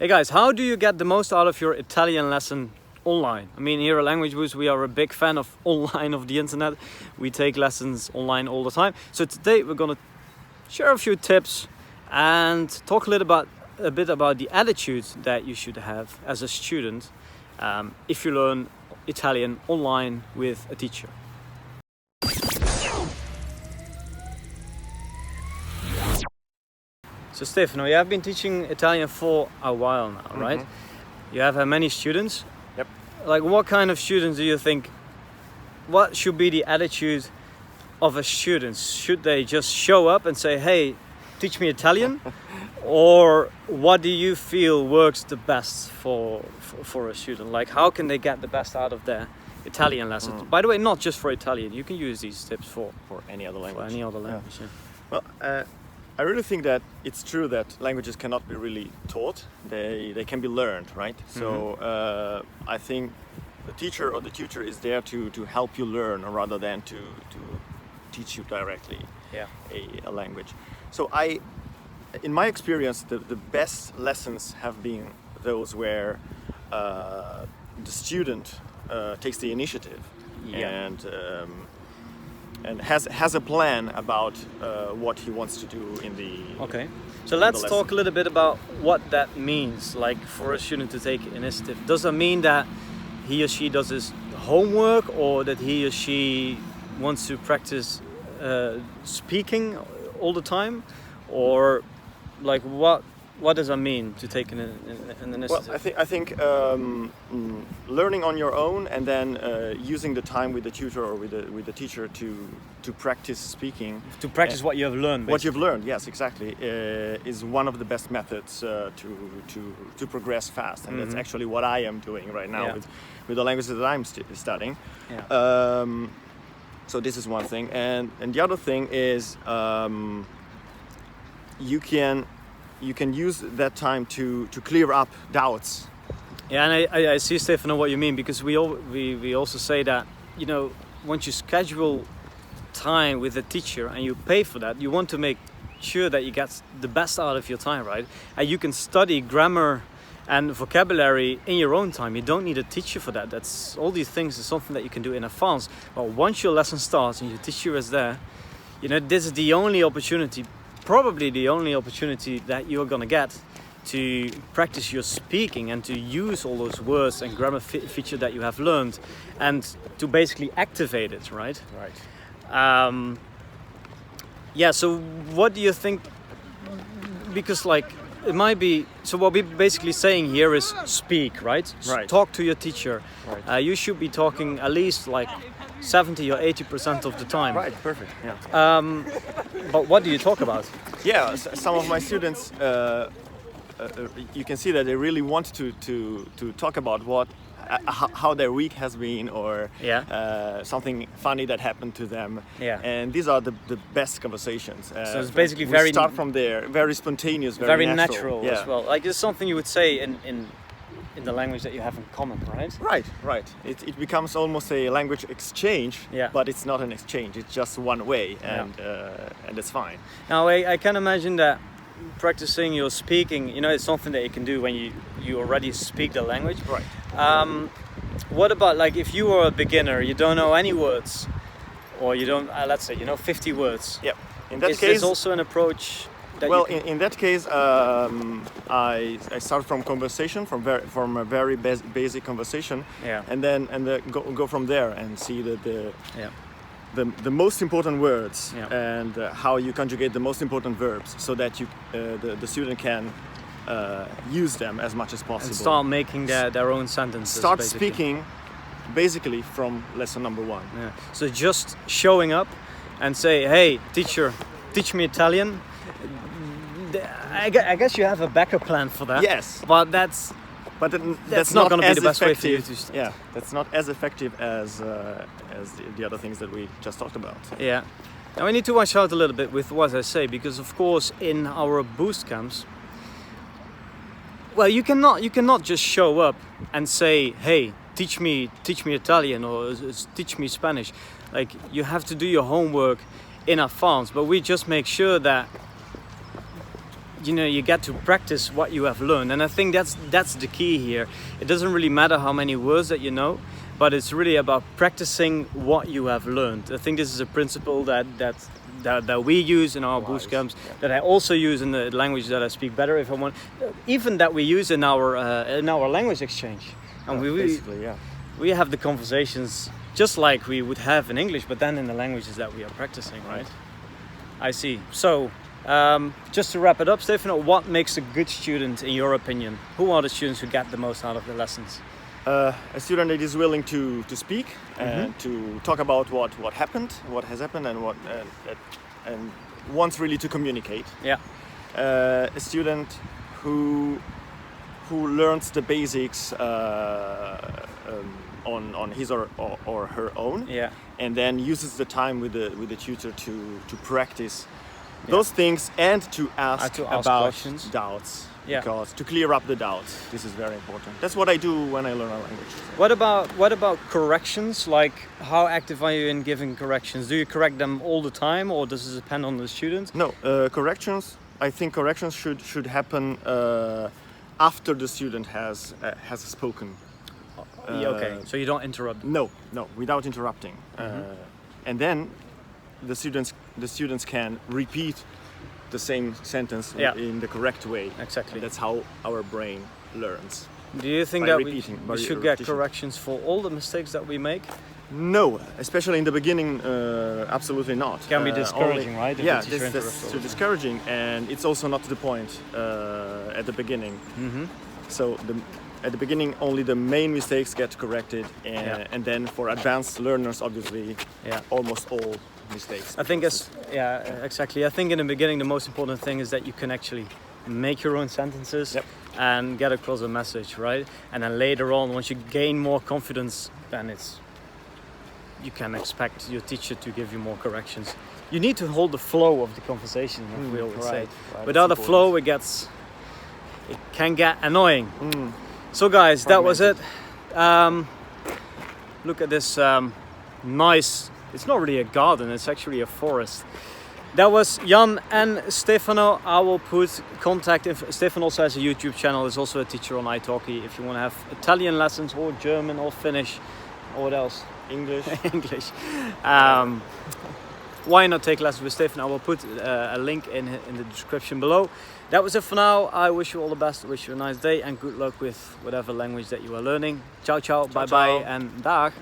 Hey guys, how do you get the most out of your Italian lesson online? I mean, here at Language Boost, we are a big fan of online, of the internet. We take lessons online all the time. So today we're gonna share a few tips and talk a bit about the attitude that you should have as a student if you learn Italian online with a teacher. So Stefano, you have been teaching Italian for a while now, right? Mm-hmm. You have many students. Yep. Like, what kind of students do you think, what should be the attitude of a student? Should they just show up and say, hey, teach me Italian? Or what do you feel works the best for a student? Like, how can they get the best out of their Italian lessons? By the way, not just for Italian. You can use these tips for any other language. For any other language, yeah. Well, I really think that it's true that languages cannot be really taught. They can be learned, right? Mm-hmm. So I think the teacher or the tutor is there to help you learn rather than to teach you directly a language. So in my experience, the best lessons have been those where the student takes the initiative and has a plan about what he wants to do in the Okay, so let's talk a little bit about what that means, like for a student to take initiative. Does that mean that he or she does his homework, or that he or she wants to practice speaking all the time? Or like what does that mean to take an initiative? Well, I think learning on your own and then using the time with the tutor or with the teacher to practice speaking. To practice what you have learned. Basically. What you've learned, yes, exactly, is one of the best methods to progress fast, and that's actually what I am doing right now with the languages that I'm studying. Yeah. So this is one thing, and the other thing is you can use that time to clear up doubts. Yeah, and I see, Stefano, what you mean, because we also say that, you know, once you schedule time with a teacher and you pay for that, you want to make sure that you get the best out of your time, right? And you can study grammar and vocabulary in your own time. You don't need a teacher for that. That's all these things is something that you can do in advance. But once your lesson starts and your teacher is there, you know, this is the only opportunity, probably the only opportunity that you're gonna get to practice your speaking and to use all those words and grammar feature that you have learned and to basically activate it, right? Right. Yeah, so what do you think? Because like it might be, so what we're basically saying here is speak, right? Right. Talk to your teacher. Right. You should be talking at least like 70 or 80% of the time. Right, perfect, yeah. But what do you talk about? Yeah, some of my students, you can see that they really want to talk about how their week has been, or something funny that happened to them. Yeah. And these are the best conversations. So it's basically we start from there, very spontaneous, very natural yeah. as well. Like it's something you would say in the language that you have in common, right? Right. It becomes almost a language exchange, but it's not an exchange. It's just one way, and it's fine. Now, I can imagine that practicing your speaking, you know, it's something that you can do when you already speak the language. Right. What about like if you are a beginner, you don't know any words, or you don't, let's say, you know, 50 words. Yep. In that is case, this also an approach? Well, in that case, I start from conversation, from a very basic conversation, and then go from there and see the most important words and how you conjugate the most important verbs, so that the student can use them as much as possible. And start making their own sentences. Start basically. Speaking basically from lesson number 1. Yeah. So just showing up and say, hey, teacher, teach me Italian. I guess you have a backup plan for that. Yes. But that's not going to be the best way for you to start. Yeah, that's not as effective as the other things that we just talked about. Yeah. Now we need to watch out a little bit with what I say, because of course in our boost camps, well, you cannot just show up and say, hey, teach me Italian, or teach me Spanish. Like, you have to do your homework in advance, but we just make sure that you know, you get to practice what you have learned, and I think that's the key here. It doesn't really matter how many words that you know, but it's really about practicing what you have learned. I think this is a principle that we use in our boost camps, that I also use in the language that I speak better if I want, even that we use in our language exchange. And we have the conversations just like we would have in English, but then in the languages that we are practicing, right? I see. So just to wrap it up, Stefano, what makes a good student in your opinion? Who are the students who get the most out of the lessons? A student that is willing to speak and to talk about what happened, what has happened, and wants really to communicate. Yeah. A student who learns the basics on his or her own. Yeah. And then uses the time with the tutor to practice those things and to ask about questions. Doubts. Yeah. Because to clear up the doubts, this is very important. That's what I do when I learn a language. What about corrections? Like, how active are you in giving corrections? Do you correct them all the time, or does it depend on the students? No, corrections. I think corrections should happen after the student has spoken. Okay, so you don't interrupt. No, without interrupting. And then the students can repeat the same sentence in the correct way. Exactly. And that's how our brain learns. Do you think that we should get corrections for all the mistakes that we make? No, especially in the beginning, absolutely not. Can be discouraging, right? Yeah, that's too discouraging, and it's also not the point at the beginning. So at the beginning, only the main mistakes get corrected, and then for advanced learners, obviously, almost all mistakes. I think exactly. I think in the beginning, the most important thing is that you can actually make your own sentences and get across a message, right? And then later on, once you gain more confidence, then you can expect your teacher to give you more corrections. You need to hold the flow of the conversation, like we always say. Without the flow, it can get annoying. So guys, that was it. Look at this nice, it's not really a garden, it's actually a forest. That was Jan and Stefano. I will put contact info. Stefano also has a YouTube channel. He's also a teacher on italki. If you want to have Italian lessons or German or Finnish or what else? English. English. Why not take lessons with Stefano? I will put a link in the description below. That was it for now. I wish you all the best. I wish you a nice day and good luck with whatever language that you are learning. Ciao, ciao, bye, bye, and dag.